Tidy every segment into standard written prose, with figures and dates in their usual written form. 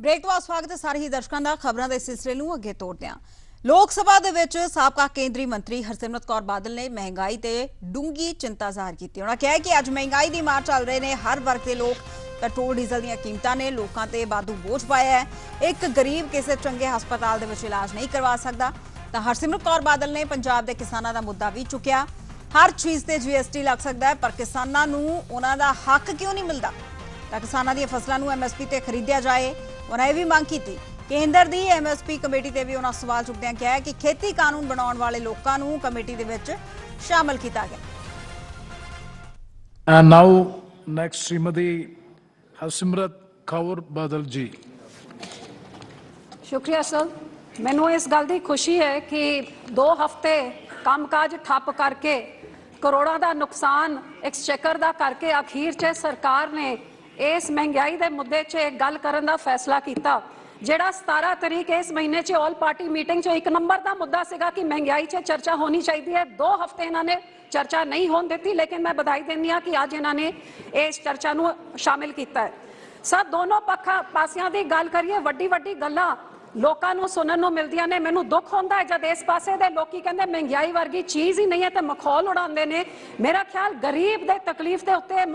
Break तो बाद स्वागत है सारे ही दर्शकों का। खबरों के सिलसिले ਨੂੰ ਅੱਗੇ ਤੋਰਦੇ ਹਾਂ। लोक सभा ਦੇ ਵਿੱਚ ਸਾਬਕਾ ਕੇਂਦਰੀ ਮੰਤਰੀ ਹਰਸਿਮਰਤ ਕੌਰ ਬਾਦਲ ਨੇ ਮਹਿੰਗਾਈ ਤੇ ਡੂੰਗੀ ਚਿੰਤਾ ਜ਼ਾਹਰ ਕੀਤੀ। ਉਹਨਾਂ ਕਿਹਾ ਕਿ ਅੱਜ ਮਹਿੰਗਾਈ ਦੀ ਮਾਰ ਚੱਲ ਰਹੇ ਨੇ, ਹਰ ਵਰਗ ਦੇ ਲੋਕ ਪੈਟਰੋਲ ਡੀਜ਼ਲ ਦੀਆਂ ਕੀਮਤਾਂ ਨੇ ਲੋਕਾਂ ਤੇ ਵਾਧੂ ਬੋਝ ਪਾਇਆ ਹੈ। ਇੱਕ ਗਰੀਬ ਕਿਸੇ ਚੰਗੇ ਹਸਪਤਾਲ ਦੇ ਵਿੱਚ ਇਲਾਜ ਨਹੀਂ ਕਰਵਾ ਸਕਦਾ। ਤਾਂ ਹਰਸਿਮਰਤ ਕੌਰ ਬਾਦਲ ਨੇ ਪੰਜਾਬ ਦੇ ਕਿਸਾਨਾਂ ਦਾ ਮੁੱਦਾ ਵੀ ਚੁੱਕਿਆ। ਹਰ ਚੀਜ਼ ਤੇ GST ਲੱਗ ਸਕਦਾ ਹੈ ਪਰ ਕਿਸਾਨਾਂ ਨੂੰ ਉਹਨਾਂ ਦਾ ਹੱਕ ਕਿਉਂ ਨਹੀਂ ਮਿਲਦਾ। ਤਾਂ ਕਿਸਾਨਾਂ ਦੀਆਂ ਫਸਲਾਂ ਨੂੰ MSP ਤੇ ਖਰੀਦਿਆ ਜਾਏ। ਉਹਨਾਂ ਇਹ ਵੀ ਮੰਗ ਕੀਤੀ। केंद्र की MSP कमेटी से भी उन्होंने सवाल चुकद्या कहा है कि खेती कानून बनाने वाले लोगों को कमेटी दे विच शामिल किया गया। And now next Shrimati Harsimrat Kaur Badal जी। शुक्रिया सर। मैनू इस गल की खुशी है कि 2 हफ्ते कामकाज ठप करके करोड़ों का नुकसान एक्सचेकर का करके अखीर च सरकार ने इस महंगाई के मुद्दे च गल करने का फैसला किया। ਜਿਹੜਾ 17 तरीक इस महीने च ऑल पार्टी मीटिंग 1 नंबर का मुद्दा सीगा कि महंगाई च चर्चा होनी चाहिए है। 2 हफ्ते इन्होंने चर्चा नहीं होने दी, लेकिन मैं बधाई देनी हाँ कि अज इन्होंने इस चर्चा नूं शामिल किया है। सब दोनों पासियां की गल करिए, वड्डी वड्डी गल्लां लोकां नूं सुनन नूं मिलदियां ने। मैनूं दुख होंदा है जब इस पासे दे लोकी कहंदे महंगाई वर्गी चीज़ ही नहीं है तो मखौल उड़ाउंदे ने। मेरा ख्याल गरीब दे तकलीफ दे उत्ते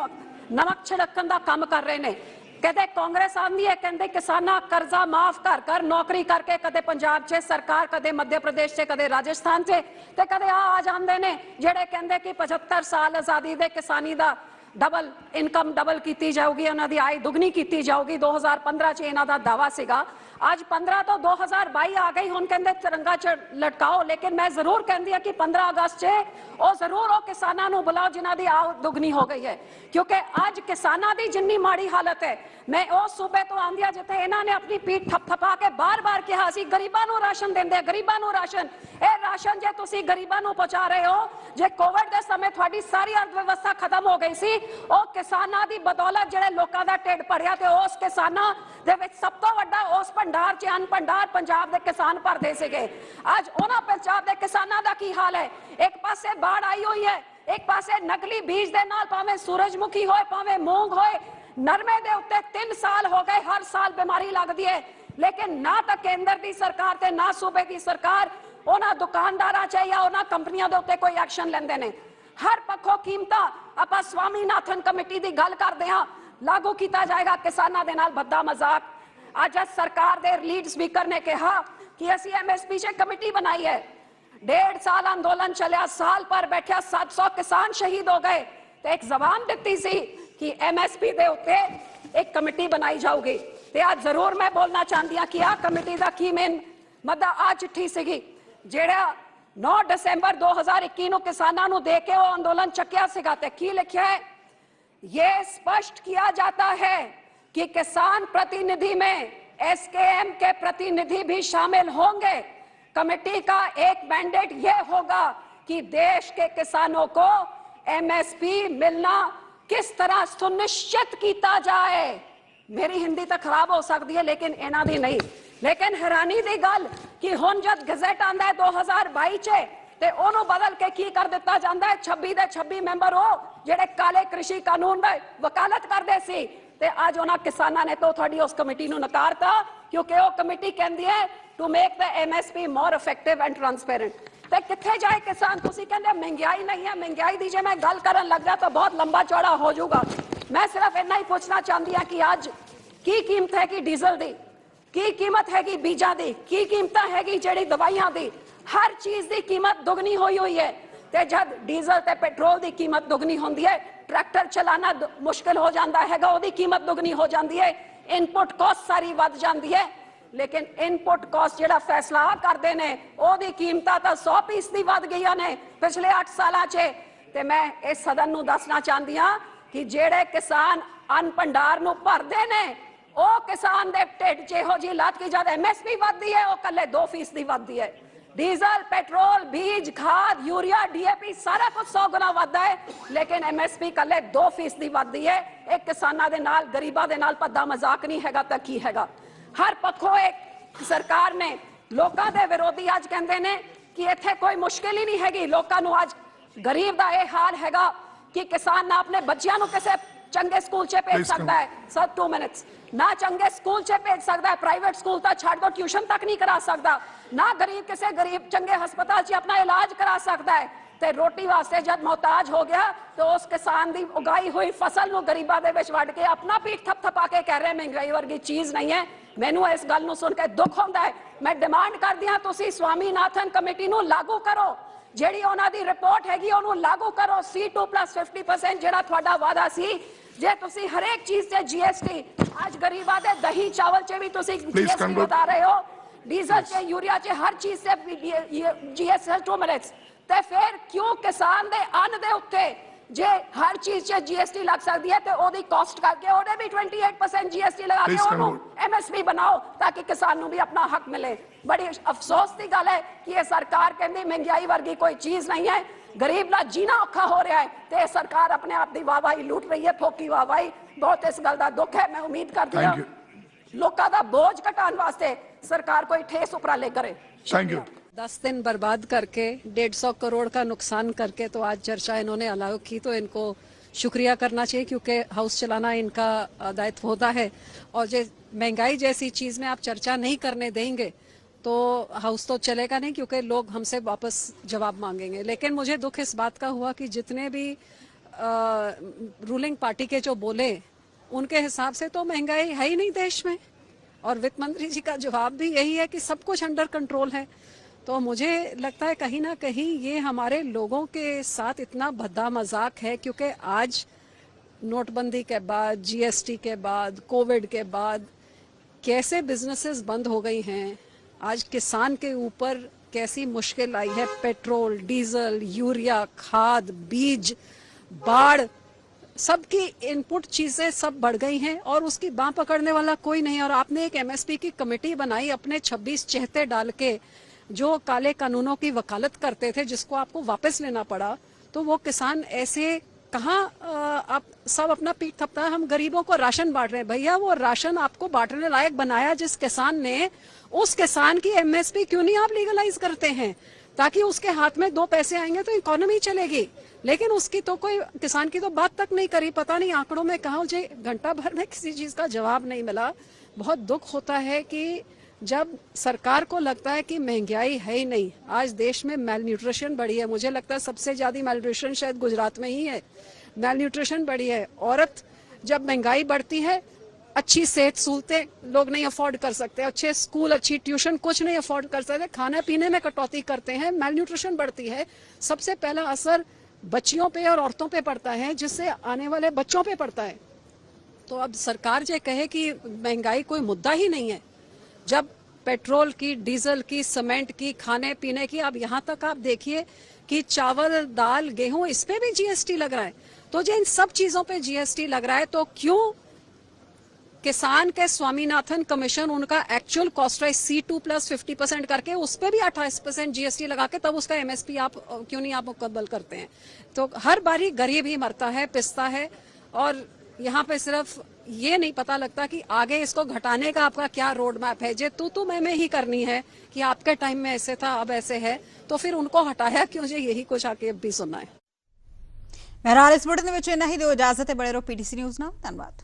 नमक छिड़कण दा काम कर रहे हैं। कहते कांग्रेस आंदी है, कहते किसाना कर्जा माफ कर कर नौकरी करके कदे पंजाब च सरकार, कदे मध्य प्रदेश से, कदे राजस्थान से, ते कदे आ जाते हैं जेडे कहते कि 75 साल आज़ादी दे किसानी दा डबल इनकम डबल की जाऊगी, उन्हों की आय दुगनी की जाऊगी। 2015 च इन्हों का दावा सीगा। आज 15 तो 2022 आ गई, हुण कहते तिरंगा च लटकाओ। लेकिन मैं जरूर कहती हाँ कि 15 अगस्त से वो जरूर वो किसानों को बुलाओ जिन्हों की आय दुगनी हो गई है, क्योंकि अज किसानों की जिन्नी माड़ी हालत है। मैं उस सूबे तो आंदी हाँ जिथे इन्होंने अपनी पीठ थपथपा के बार बार कहा सी गरीबों को राशन देंगे, गरीबों को राशन। ये राशन जे तुसी गरीबों को पहुंचा रहे हो, जे कोविड के समय थोड़ी सारी अर्थव्यवस्था खत्म हो गई सी, वो किसानों की बदौलत जेडे लोगों का ढिड भरिया ते उस किसानों दे विच सब तो वड्डा उस भंडार च अन्न भंडार पंजाब के किसान भरते सीगे। अज उन्हां पंजाब के किसानों का की हाल है। एक पासे बाढ़ आई हुई है, एक पासे नकली बीज दे नाल भावें सूरजमुखी होए भावें मूंग होए, नरमे दे उत्ते 3 साल हो गए हर साल बीमारी लगती है। लेकिन ना तो केंद्र की सरकार ते ना सूबे की सरकार उन्हां दुकानदारां च या उन्हां कंपनियां दे उत्ते कोई एक्शन लैंदे ने। हर पक्षों कीमतां आपां स्वामीनाथन कमेटी की गल करदे हां, लागू किया जाएगा किसानों के नाल भद्दा मजाक। अज सरकार के लीड स्पीकर ने कहा कि असी MSP से कमेटी बनाई है। 1.5 साल आंदोलन चलिया, साल पर बैठा 700 किसान शहीद हो गए, तो एक जबान दी सी कि MSP के उत्ते एक कमेटी बनाई जाऊगी। तो आज जरूर मैं बोलना चाहती हाँ कि आ कमेटी का की मेन मद्दा आ चिट्ठी सीगी जेड़ा 9 दिसंबर 2021 को किसानों को दे के वो आंदोलन चक्या सीगा। ते की लिखा है, ये स्पष्ट किया जाता है कि किसान प्रतिनिधि में SKM के प्रतिनिधि भी शामिल होंगे। कमेटी का एक मैंडेट यह होगा कि देश के किसानों को MSP मिलना किस तरह सुनिश्चित किया जाए। मेरी हिंदी तो खराब हो सकती है लेकिन इन्हां दी नहीं। लेकिन हैरानी की गल कि हुण जद गज़ट आंदा है 2022 च ते ओनू बदल के की कर दिता जाता है 26 दे 26 मैंबर हो जेडे काले कृषि कानून दी वकालत करते सी। ते अज उन्हां किसानां ने तो थोड़ी उस कमेटी नूं नकारता, क्योंकि वो कमेटी कहती है to make the MSP more effective and transparent. ते कित्थे जाए किसान? तुसीं कहंदे महंगाई नहीं है, महंगाई दी जे मैं गल करन लग जा तो बहुत लंबा चौड़ा हो जाऊगा। मैं सिर्फ इन्ना ही पूछना चाहती हाँ कि अज की कीमत है कि डीजल दी, की कीमत हैगी बीजा दी, की कीमत हैगी जेड़ी दवाइयां दी, हर चीज़ की कीमत दुगनी हुई है। ते जब डीजल ते पेट्रोल की कीमत दुगनी होती है, ट्रैक्टर चलाना मुश्किल हो जाता है, उसकी कीमत दुगनी हो जाती है, इनपुट कॉस्ट सारी वध जाती है। लेकिन इनपुट कॉस्ट जो फैसला करते हैं वो कीमत तो 100% वध गई ने पिछले 8 साल च। ते मैं इस सदन नूं दसना चाहती हाँ कि जेड़े किसान अन्न भंडार नूं भरदे ने वो किसान दे ढिड च इहो जी लत की जब MSP वधदी है वो कल्ले 2% वधदी है। डीजल पेट्रोल बीज खाद यूरिया DAP सारा कुछ 100 गुना वधदा है, लेकिन MSP कल्ले 2% वधदी है। एक किसानां दे नाल गरीबां दे नाल भद्दा मजाक नहीं हैगा तां की हैगा। हर पक्षों एक सरकार ने लोगों के विरोधी अज कहते हैं कि इत्थे कोई मुश्किल ही नहीं हैगी। लोगों नूं अज गरीब का यह हाल हैगा कि किसान ना अपने बच्चों को किसी ਚੰਗੇ ਸਕੂਲ 'ਚ ਭੇਜ ਸਕਦਾ ਹੈ ਸਰ 2 ਮਿੰਟਸ ਨਾ ਚੰਗੇ ਸਕੂਲ 'ਚ ਭੇਜ ਸਕਦਾ ਹੈ ਪ੍ਰਾਈਵੇਟ ਸਕੂਲ ਤਾਂ ਛੱਡ ਦੋ ਟਿਊਸ਼ਨ ਤੱਕ ਨਹੀਂ ਕਰਾ ਸਕਦਾ ਨਾ ਗਰੀਬ ਕਿਸੇ ਗਰੀਬ ਚੰਗੇ ਹਸਪਤਾਲ 'ਚ ਆਪਣਾ ਇਲਾਜ ਕਰਾ ਸਕਦਾ ਹੈ ਤੇ ਰੋਟੀ ਵਾਸਤੇ ਜਦ ਮੁਹਤਾਜ ਹੋ ਗਿਆ तो उस किसान की उगाई हुई फसल ਨੂੰ ਗਰੀਬਾਂ ਦੇ ਵਿੱਚ ਵੜ ਕੇ ਆਪਣਾ ਪੀਠ ਥਪਥਪਾ ਕੇ ਕਹਿ ਰਹੇ ਮਹਿੰਗਾਈ ਵਰਗੀ ਚੀਜ਼ ਨਹੀਂ ਹੈ ਮੈਨੂੰ ਇਸ ਗੱਲ ਨੂੰ ਸੁਣ ਕੇ ਦੁੱਖ ਹੁੰਦਾ ਹੈ ਮੈਂ ਡਿਮਾਂਡ ਕਰਦੀ ਹਾਂ ਤੁਸੀਂ ਸਵਾਮੀਨਾਥਨ ਕਮੇਟੀ ਨੂੰ ਲਾਗੂ ਕਰੋ ਜਿਹੜੀ ਉਹਨਾਂ ਦੀ ਰਿਪੋਰਟ ਹੈਗੀ ਉਹਨੂੰ ਲਾਗੂ ਕਰੋ C2 + 50% ਜਿਹੜਾ ਤੁਹਾਡਾ ਵਾਅਦਾ ਸੀ ਜੇ ਤੁਸੀਂ ਹਰੇਕ ਚੀਜ਼ ਤੇ GST ਅੱਜ ਗਰੀਬਾਂ ਦੇ ਦਹੀਂ ਚਾਵਲ 'ਚ ਵੀ ਤੁਸੀਂ GST ਬਤਾ ਰਹੇ ਹੋ ਡੀਜ਼ਲ 'ਚ ਯੂਰੀਆ 'ਚ ਹਰ ਚੀਜ਼ ਤੇ GST 2 ਮਿੰਟਸ ਤੇ ਫਿਰ ਕਿਉਂ ਕਿਸਾਨ ਦੇ ਅੰਨ ਦੇ ਉੱਤੇ ਜੇ ਹਰ ਚੀਜ਼ 'ਚ GST ਲੱਗ ਸਕਦੀ ਹੈ ਤੇ ਉਹਦੀ ਕਾਸਟ ਕਰਕੇ ਉਹਦੇ ਵੀ 28% GST ਲਗਾ ਕੇ ਉਹਨੂੰ MSP ਬਣਾਓ ਤਾਂ ਕਿ ਕਿਸਾਨ ਨੂੰ ਵੀ ਆਪਣਾ ਹੱਕ ਮਿਲੇ ਬੜੀ ਅਫਸੋਸ ਦੀ ਗੱਲ ਹੈ ਕਿ ਇਹ ਸਰਕਾਰ ਕਹਿੰਦੀ ਮਹਿੰਗਾਈ ਵਰਗੀ ਕੋਈ ਚੀਜ਼ ਨਹੀਂ ਹੈ ਗਰੀਬ ਦਾ ਜੀਣਾ ਔਖਾ ਹੋ ਰਿਹਾ ਹੈ ਤੇ ਇਹ ਸਰਕਾਰ ਆਪਣੇ ਆਪ ਦੀ ਵਾਹਵਾਹੀ ਲੁੱਟ ਰਹੀ ਹੈ ਫੋਕੀ ਵਾਹਵਾਹੀ ਬਹੁਤ ਇਸ ਗੱਲ ਦਾ ਦੁੱਖ ਹੈ ਮੈਂ ਉਮੀਦ ਕਰਦੀ ਹਾਂ ਲੋਕਾਂ ਦਾ ਬੋਝ ਘਟਾਉਣ ਵਾਸਤੇ सरकार कोई ठोस उपराले करे। Thank you. 10 दिन बर्बाद करके 150 करोड़ का नुकसान करके तो आज चर्चा इन्होंने अलाउ की तो इनको शुक्रिया करना चाहिए क्योंकि हाउस चलाना इनका दायित्व होता है और जो महंगाई जैसी चीज़ में आप चर्चा नहीं करने देंगे तो हाउस तो चलेगा नहीं क्योंकि लोग हमसे वापस जवाब मांगेंगे। लेकिन मुझे दुख इस बात का हुआ कि जितने भी रूलिंग पार्टी के जो बोले उनके हिसाब से तो महंगाई है ही नहीं देश में और वित्त मंत्री जी का जवाब भी यही है कि सब कुछ अंडर कंट्रोल है। तो मुझे लगता है कहीं ना कहीं ये हमारे लोगों के साथ इतना भद्दा मजाक है क्योंकि आज नोटबंदी के बाद GST के बाद कोविड के बाद कैसे बिजनेसेस बंद हो गई हैं आज किसान के ऊपर कैसी मुश्किल आई है पेट्रोल डीजल यूरिया खाद बीज बाढ़ सबकी इनपुट चीजें सब बढ़ गई हैं और उसकी बांह पकड़ने वाला कोई नहीं। और आपने एक MSP की कमेटी बनाई अपने 26 चेहते डाल के जो काले कानूनों की वकालत करते थे जिसको आपको वापस लेना पड़ा तो वो किसान ऐसे कहाँ आप सब अपना पीठ थपथा हम गरीबों को राशन बांट रहे हैं भैया वो राशन आपको बांटने लायक बनाया जिस किसान ने उस किसान की MSP क्यों नहीं आप लीगलाइज करते हैं ताकि उसके हाथ में 2 पैसे आएंगे तो इकोनॉमी चलेगी। लेकिन उसकी तो कोई किसान की तो बात तक नहीं करी पता नहीं आंकड़ों में कहा मुझे घंटा भर में किसी चीज का जवाब नहीं मिला। बहुत दुख होता है कि जब सरकार को लगता है कि महंगाई है ही नहीं आज देश में मेल न्यूट्रिशन बढ़ी है मुझे लगता है सबसे ज्यादा मेल न्यूट्रिशन शायद गुजरात में ही है मेल न्यूट्रिशन बढ़ी है। औरत जब महंगाई बढ़ती है अच्छी सेहत सहूलतें लोग नहीं अफोर्ड कर सकते अच्छे स्कूल अच्छी ट्यूशन कुछ नहीं अफोर्ड कर सकते खाने पीने में कटौती करते हैं मेल न्यूट्रिशन बढ़ती है सबसे पहला असर बच्चियों पे और औरतों पे पड़ता है जिससे आने वाले बच्चों पे पड़ता है। तो अब सरकार जो कहे कि महंगाई कोई मुद्दा ही नहीं है जब पेट्रोल की डीजल की सीमेंट की खाने पीने की अब यहाँ तक आप देखिए कि चावल दाल गेहूं इस पे भी GST लग रहा है तो जो इन सब चीजों पे GST लग रहा है तो क्यों किसान के स्वामीनाथन कमीशन उनका एक्चुअल कॉस्ट प्राइस C2 + 50% करके उस पर भी 28% GST लगा के तब उसका MSP आप क्यों नहीं आप मुकम्मल करते हैं। तो हर बारी गरीब ही मरता है पिसता है और यहाँ पे सिर्फ ये नहीं पता लगता कि आगे इसको घटाने का आपका क्या रोड मैप है। जे तू मैं ही करनी है कि आपके टाइम में ऐसे था अब ऐसे है तो फिर उनको हटाया क्यों जे यही कुछ आके भी सुनना है। बहरहाल इस बुलेटिन में इन्ना ही दो इजाजत है बड़े रहो PTC न्यूज़ नाल धन्यवाद।